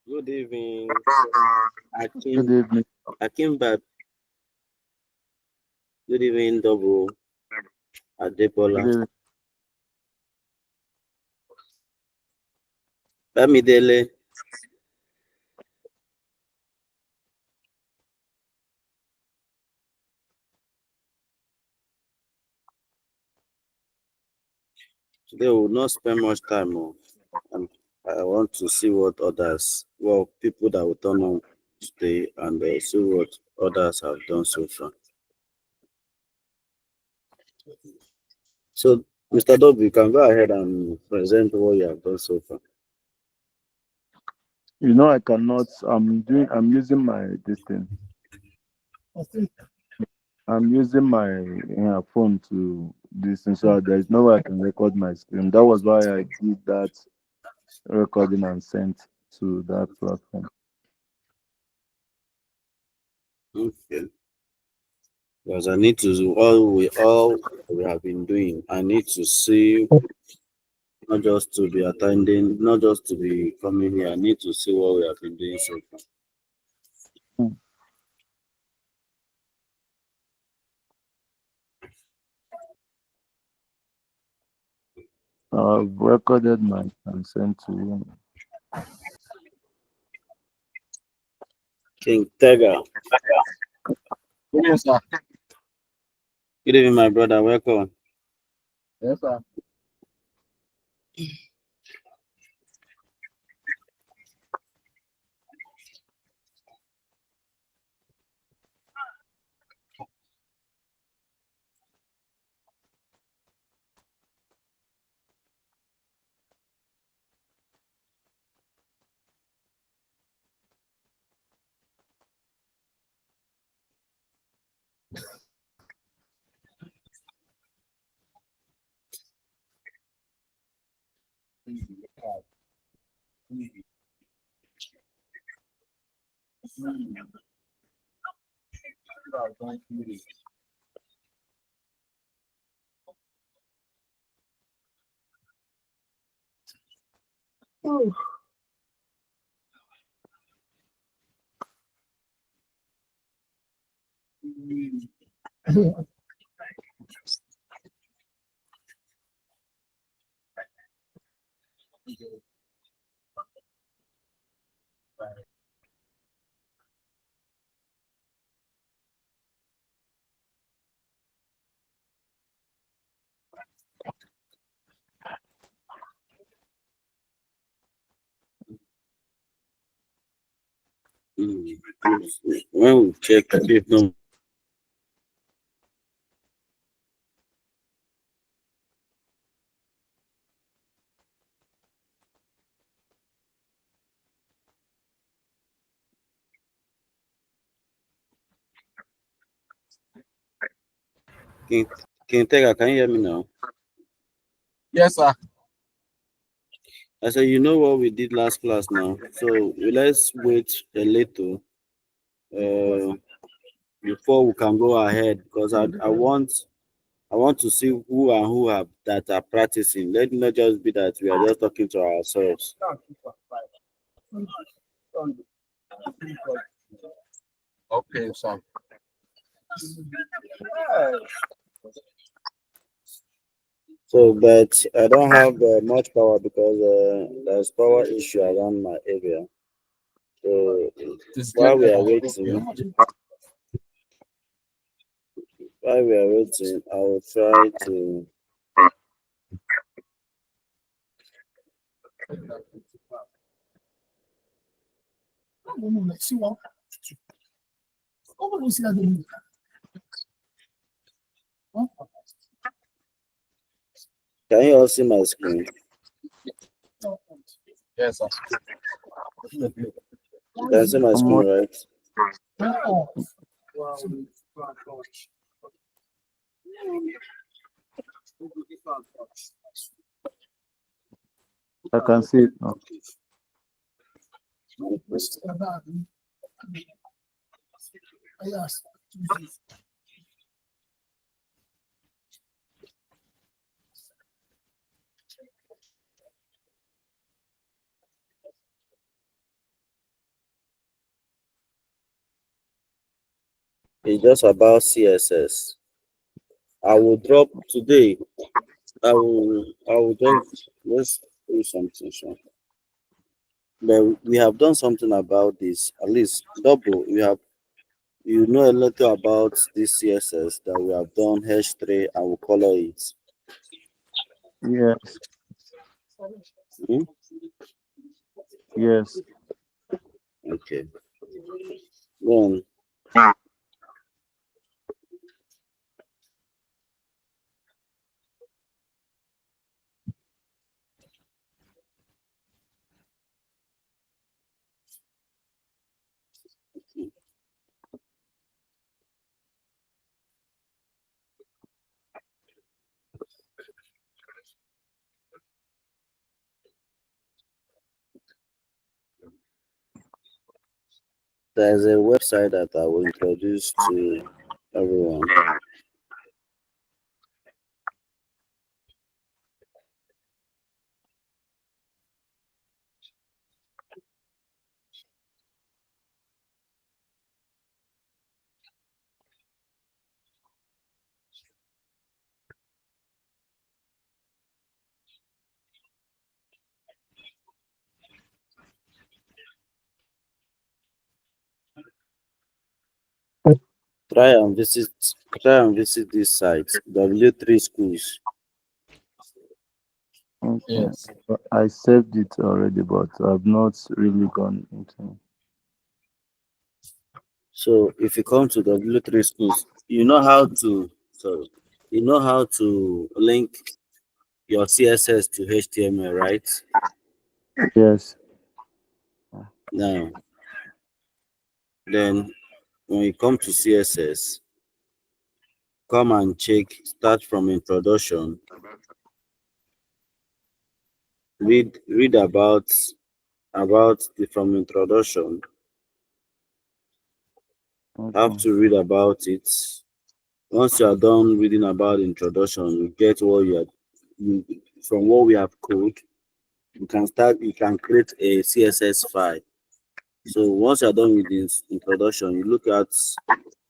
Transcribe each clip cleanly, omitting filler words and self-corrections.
Good evening, Good Akim. evening. Akim, but good evening, Double Good Adebola. evening. Bamidele, today we will not spend much time on. And I want to see what others, well, people that will turn on today and see what others have done so far. So, Mr. Double, you can go ahead and present what you have done so far. I cannot. I'm using my this thing. I'm using my phone to this, and so there is no way I can record my screen. That was why I did that recording and sent to that platform. Okay. Because I need to do all we have been doing. I need to see, not just to be attending, not just to be coming here. I need to see what we have been doing so far. I've recorded my and sent to you. King Tega. Yes, sir. Good evening, my brother. Welcome. Yes, sir. When we check if no King, King Tega, can you hear me now? Yes, sir. I said, you know what we did last class now. So let's wait a little before we can go ahead because I want to see who and who have that are practicing. Let it not just be that we are just talking to ourselves. Okay, sir. So, but I don't have much power because there's power issue around my area. So while we are waiting, I will try to. Can you all see my screen? Yes, sir. You can see my screen, right? I can see it now. It's just about CSS. I will drop today. I will just do something. So. But we have done something about this. At least double. You know a little about this CSS that we have done H3 and we color it. Yes. Hmm? Yes. Okay. Then there's a website that I will introduce to everyone. Try and visit this site, W3schools. Okay. I saved it already, but I've not really gone into. So if you come to W3schools, you know how to sorry, you know how to link your CSS to HTML, right? Yes. Now, then when you come to CSS, come and check, start from introduction, read about the from introduction, have Okay. to read about it. Once you are done reading about the introduction, you get what you from what we have code, you can create a CSS file. So once you're done with this introduction, you look at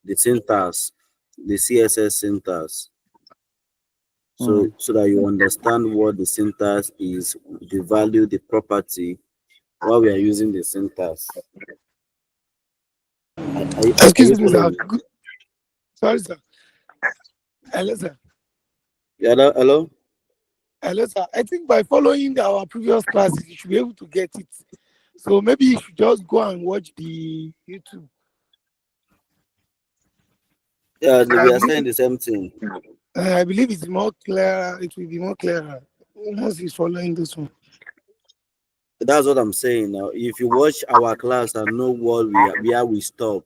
the syntax, the CSS syntax, Mm. so that you understand what the syntax is, the value, the property, why we are using the syntax. Are Excuse you me, sir. following? Sorry, sir. Hello, sir. Yeah, hello, hello? Hello, sir. I think by following our previous classes, you should be able to get it. So maybe you should just go and watch the YouTube. Yeah, I we are saying believe, the same thing. I believe it's more clear. It will be more clearer once he's following this one. That's what I'm saying now. If you watch our class and know what we are, where we stop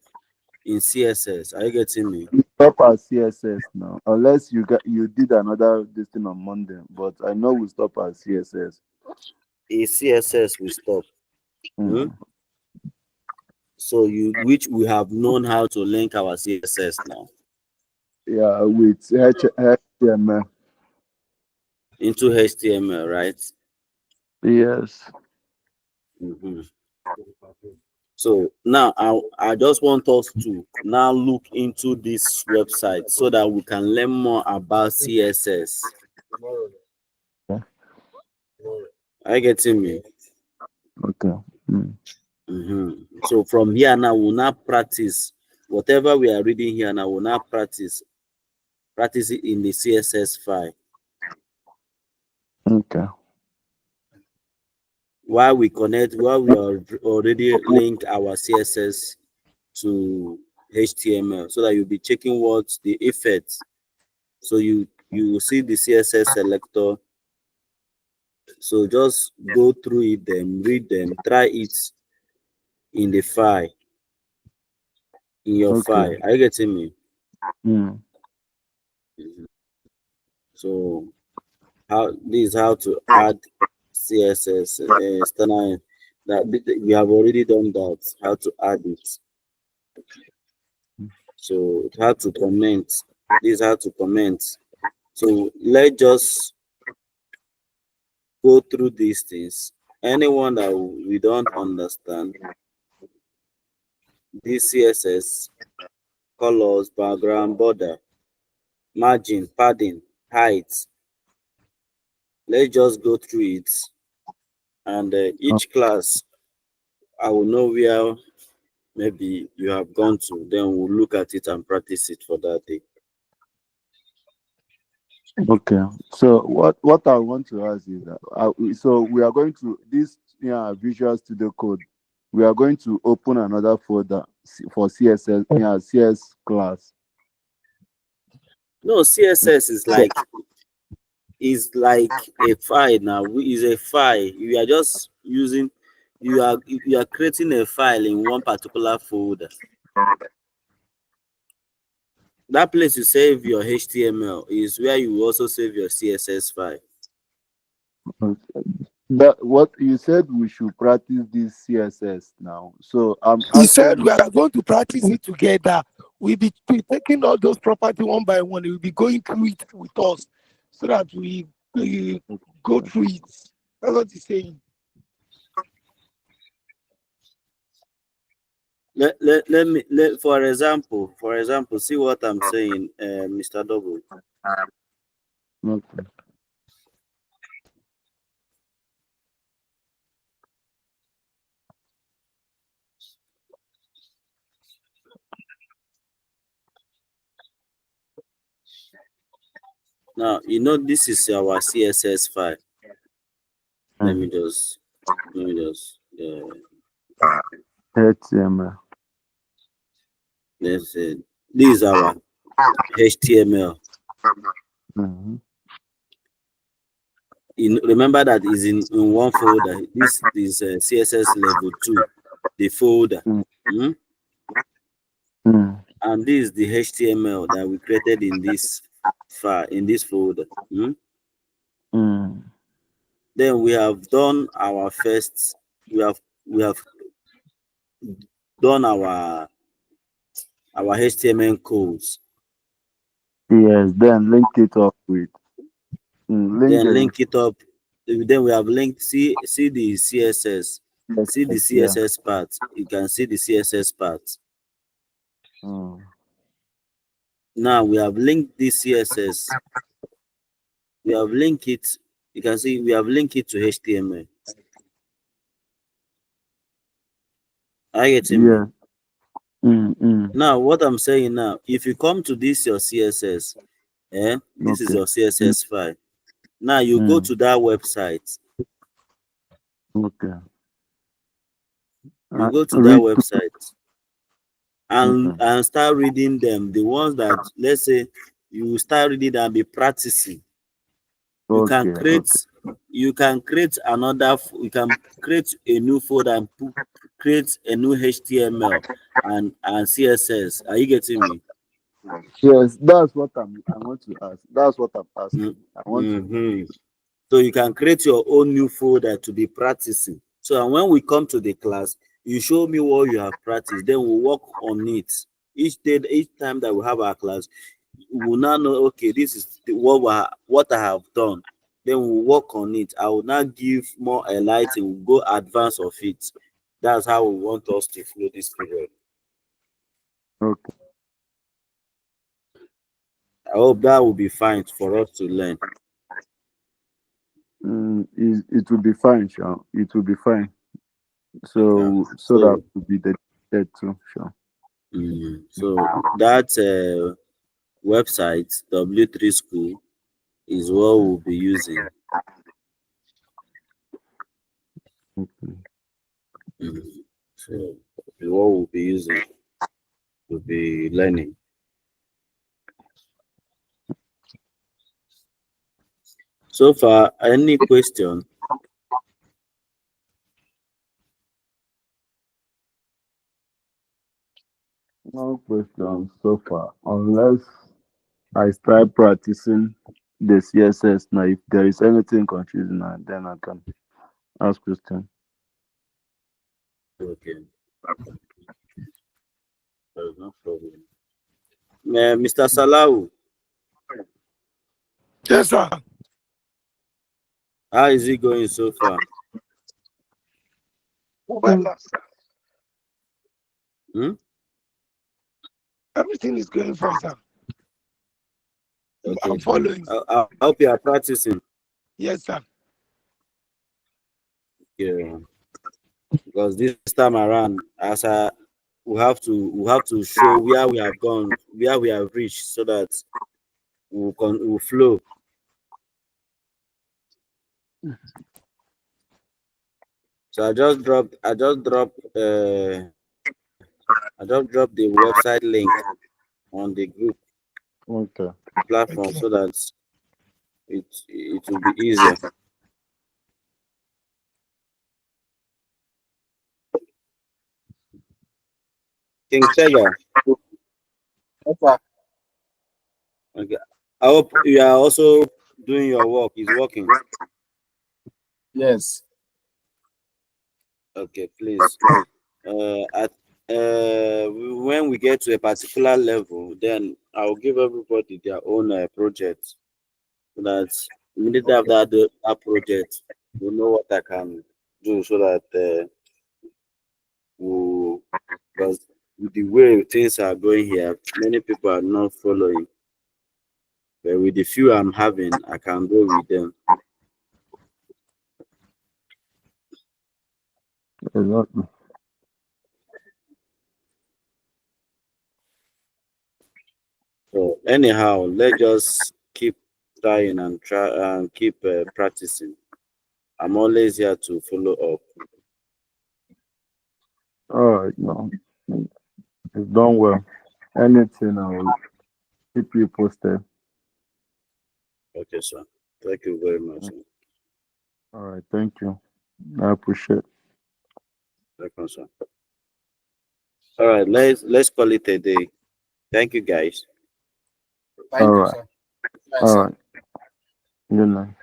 in CSS, are you getting me? Stop at CSS now, unless you did another this thing on Monday. But I know we stop at CSS. In CSS we stop. Hmm? Mm. So which we have known how to link our CSS now Yeah, with HTML. into HTML, right? Yes. Mhm. So now I just want us to now look into this website so that we can learn more about CSS. Yeah. Are you getting me? Okay. Mm. So from here now we'll now practice whatever we are reading here now. We'll now practice it in the CSS file. Okay. While we are already link our CSS to HTML, so that you'll be checking what the effects. So you will see the CSS selector. So just go through it, then read them, try it in the file, in your Okay. file. Are you getting me? Mm. So this is how to add CSS external. That we have already done that. How to add it. So how to comment. This is how to comment. So let's just go through these things. Anyone that we don't understand, this CSS, colors, background, border, margin, padding, height. Let's just go through it, and each class I will know where maybe you have gone to. Then we'll look at it and practice it for that day. Okay. So what I want to ask is that so we are going to this Visual Studio Code. We are going to open another folder for CSS CS class. No, CSS is like a file now. Is a file. You are just using. You are creating a file in one particular folder. That place you save your HTML is where you also save your CSS file. That what you said we should practice this CSS now. So I'm He said asking. we are going to practice it together. We'll be taking all those property one by one. We'll be going through it with us so that we go through it. That's what he's saying. For example, see what I'm saying, Mr. Double. Okay. Now this is our CSS file. Let me just HTML. let's say this is our HTML. Mm-hmm. Remember that is in one folder. This is CSS level 2, the folder. Mm. And this is the HTML that we created in this file, in this folder. Mm. Then we have done our first. We have done our HTML codes. Yes, then link it up with link Then the link it up. Then we have linked. See the CSS. See the yeah. CSS part. You can see the CSS part. Mm. Now we have linked this CSS. We have linked it. You can see we have linked it to HTML. Are you getting me? Yeah. Mm. Now, what I'm saying now, if you come to this your CSS, this is Okay. your CSS file. Now you go to that website. Okay. You go to that Read. website and Okay. start reading them. The ones that, let's say you start reading and be practicing. You can Okay. create another. You can create a new folder and create a new HTML and CSS. Are you getting me? Yes, that's what I want to ask. That's what I'm asking. I want to. Mm-hmm. So you can create your own new folder to be practicing. So and when we come to the class, you show me what you have practiced. Then we'll work on it. Each day, each time that we have our class, we will now know. Okay, this is what I have done. Then we'll work on it. I will now give more a light and we'll go advance of it. That's how we want us to flow this period. Okay. I hope that will be fine for us to learn. It will be fine, sure. It will be fine. Yeah. So that will be the dead too, sure. So that website W3school is what we'll be using. Okay. So what we'll be using, we'll be learning. So far, any question? No questions so far, unless I start practicing the CSS now. If there is anything confusing, then I can ask question. Okay, there's no problem. Mr. Salahu, Yes, sir. how is it going so far? Well, Hmm? Everything is going fine, sir. Okay, I'm following. I hope you are practicing. Yes, sir. Yeah, because this time around, we have to show where we have gone, where we have reached, so that we'll flow. So I just dropped the website link on the group Okay. platform Okay. so that it will be easier. King Tega, Okay. okay. I hope you are also doing your work. Is working. Yes. Okay, please. At when we get to a particular level, then I'll give everybody their own project, so that immediately Okay. after that project, we know what I can do, so that we, because with the way things are going here, many people are not following. But with the few I'm having, I can go with them. Exactly. So anyhow, let's just keep trying and try and keep practicing. I'm always here to follow up. All right, no, it's done well. Anything, I will keep you posted. Okay, sir. Thank you very much. Sir. All right, thank you. I appreciate. Welcome, sir. All right, let's call it a day. Thank you, guys. All Thank you, right, sir. Bye, all sir. right. Good night.